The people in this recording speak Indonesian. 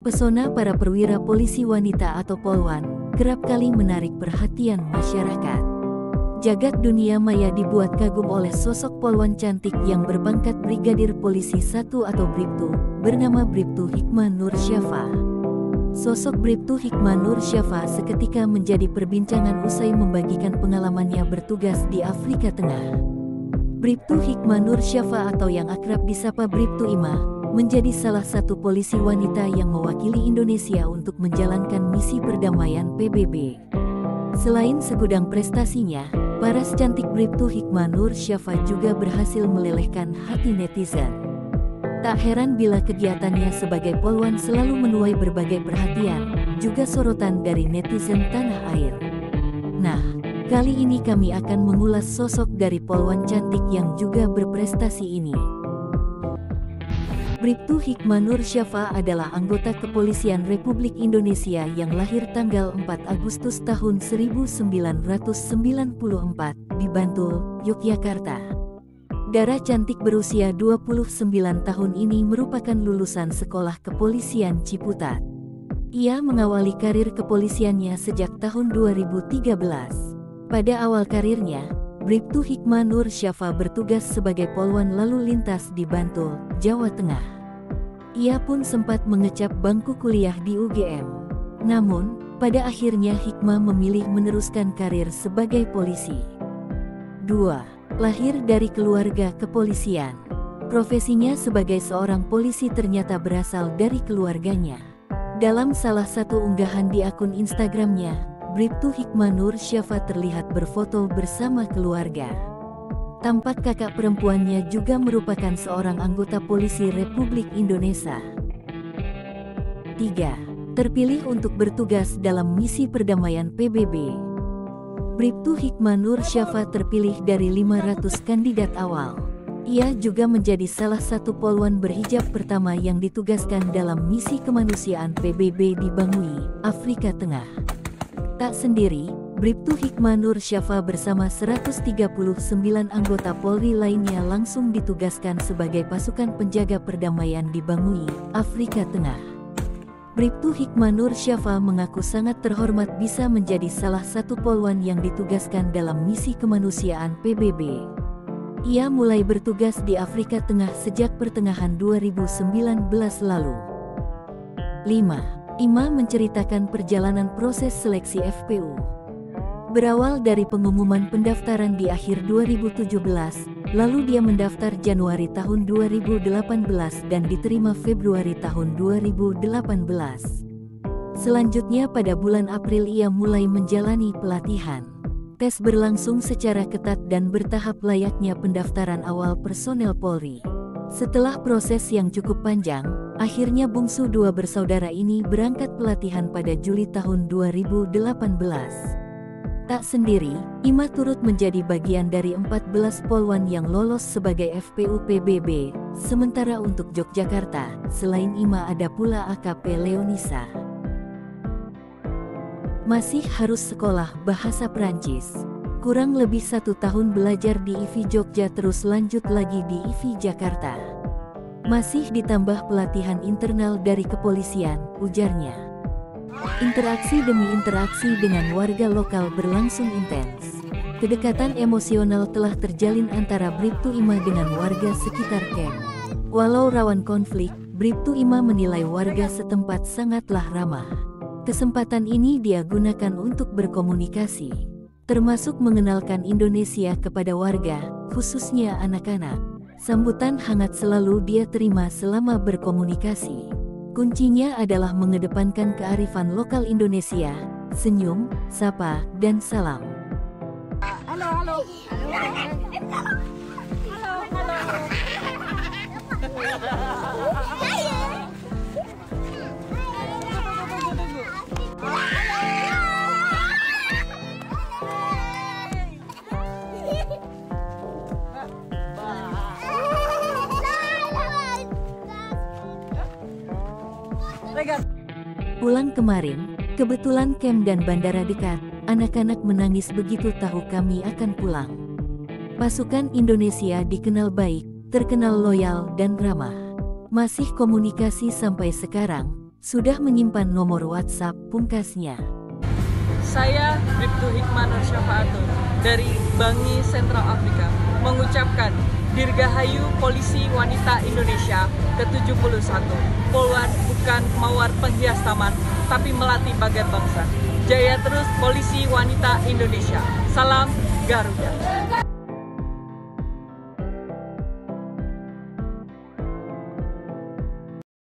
Pesona para perwira polisi wanita atau polwan kerap kali menarik perhatian masyarakat. Jagat dunia maya dibuat kagum oleh sosok polwan cantik yang berpangkat Brigadir Polisi 1 atau Bribtu, bernama Bribtu Hikmah Nur Syafa. Sosok Bribtu Hikmah Nur Syafa seketika menjadi perbincangan usai membagikan pengalamannya bertugas di Afrika Tengah. Bribtu Hikmah Nur Syafa atau yang akrab disapa Bribtu Ima, menjadi salah satu polisi wanita yang mewakili Indonesia untuk menjalankan misi perdamaian PBB. Selain segudang prestasinya, paras cantik Bribtu Hikmah Nur Syafa juga berhasil melelehkan hati netizen. Tak heran bila kegiatannya sebagai polwan selalu menuai berbagai perhatian, juga sorotan dari netizen tanah air. Nah, kali ini kami akan mengulas sosok dari polwan cantik yang juga berprestasi ini. Bribtu Hikmah Nur Syafa adalah anggota Kepolisian Republik Indonesia yang lahir tanggal 4 Agustus tahun 1994 di Bantul, Yogyakarta. Dara cantik berusia 29 tahun ini merupakan lulusan Sekolah Kepolisian Ciputat. Ia mengawali karir kepolisiannya sejak tahun 2013. Pada awal karirnya, Bribtu Hikmah Nur Syafa bertugas sebagai polwan lalu lintas di Bantul, Jawa Tengah. Ia pun sempat mengecap bangku kuliah di UGM. Namun, pada akhirnya Hikmah memilih meneruskan karir sebagai polisi. 2. Lahir dari keluarga kepolisian. Profesinya sebagai seorang polisi ternyata berasal dari keluarganya. Dalam salah satu unggahan di akun Instagramnya, Bribtu Hikmah Nur Syafa terlihat berfoto bersama keluarga. Tampak kakak perempuannya juga merupakan seorang anggota polisi Republik Indonesia. 3. Terpilih untuk bertugas dalam misi perdamaian PBB. Bribtu Hikmah Nur Syafa terpilih dari 500 kandidat awal. Ia juga menjadi salah satu polwan berhijab pertama yang ditugaskan dalam misi kemanusiaan PBB di Bangui, Afrika Tengah. Tak sendiri, Bribtu Hikmah Nur Syafa bersama 139 anggota Polri lainnya langsung ditugaskan sebagai pasukan penjaga perdamaian di Bangui, Afrika Tengah. Bribtu Hikmah Nur Syafa mengaku sangat terhormat bisa menjadi salah satu polwan yang ditugaskan dalam misi kemanusiaan PBB. Ia mulai bertugas di Afrika Tengah sejak pertengahan 2019 lalu. 5. Ima menceritakan perjalanan proses seleksi FPU. Berawal dari pengumuman pendaftaran di akhir 2017, lalu dia mendaftar Januari tahun 2018 dan diterima Februari tahun 2018. Selanjutnya pada bulan April ia mulai menjalani pelatihan. Tes berlangsung secara ketat dan bertahap layaknya pendaftaran awal personel Polri. Setelah proses yang cukup panjang, akhirnya bungsu dua bersaudara ini berangkat pelatihan pada Juli tahun 2018. Tak sendiri, Ima turut menjadi bagian dari 14 polwan yang lolos sebagai FPU PBB, sementara untuk Yogyakarta, selain Ima ada pula AKP Leonisa. Masih harus sekolah bahasa Prancis. Kurang lebih 1 tahun belajar di IFI Jogja terus lanjut lagi di IFI Jakarta. Masih ditambah pelatihan internal dari kepolisian, ujarnya. Interaksi demi interaksi dengan warga lokal berlangsung intens. Kedekatan emosional telah terjalin antara Bribtu Ima dengan warga sekitar camp. Walau rawan konflik, Bribtu Ima menilai warga setempat sangatlah ramah. Kesempatan ini dia gunakan untuk berkomunikasi, termasuk mengenalkan Indonesia kepada warga, khususnya anak-anak. Sambutan hangat selalu dia terima selama berkomunikasi. Kuncinya adalah mengedepankan kearifan lokal Indonesia, senyum, sapa, dan salam. Halo. Pulang kemarin, kebetulan camp dan bandara dekat, anak-anak menangis begitu tahu kami akan pulang. Pasukan Indonesia dikenal baik, terkenal loyal dan ramah. Masih komunikasi sampai sekarang, sudah menyimpan nomor WhatsApp pungkasnya. Saya Bribtu Hikmah Nur Syafaatul dari Bangi Sentral Afrika mengucapkan Dirgahayu Polisi Wanita Indonesia ke-71. Poluan bukan mawar penghias taman, tapi melati bagat bangsa. Jaya terus Polisi Wanita Indonesia. Salam Garuda.